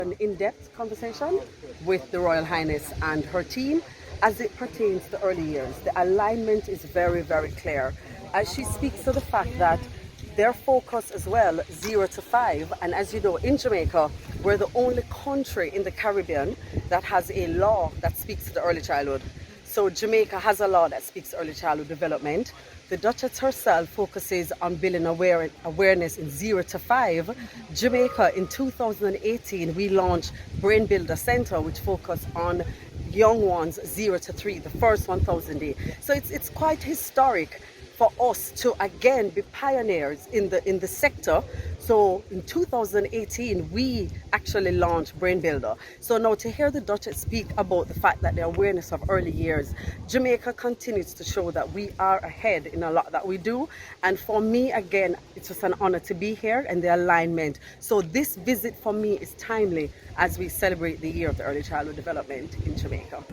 An in-depth conversation with the Royal Highness and her team as it pertains to early years. The alignment is very, very clear. As she speaks to the fact that their focus as well, 0 to 5, and as you know, in Jamaica, we're the only country in the Caribbean that has a law that speaks to the early childhood. So Jamaica has a law that speaks to early childhood development. The Duchess herself focuses on building awareness in 0 to 5. Jamaica, in 2018, we launched Brain Builder Center, which focused on young ones 0 to 3, the first 1,000 days. So it's quite historic for us to again be pioneers in the sector. So in 2018 we actually launched Brain Builder. So now to hear the Duchess speak about the fact that the awareness of early years, Jamaica continues to show that we are ahead in a lot that we do. And for me, again, it's just an honor to be here and the alignment. So this visit for me is timely as we celebrate the year of the early childhood development in Jamaica.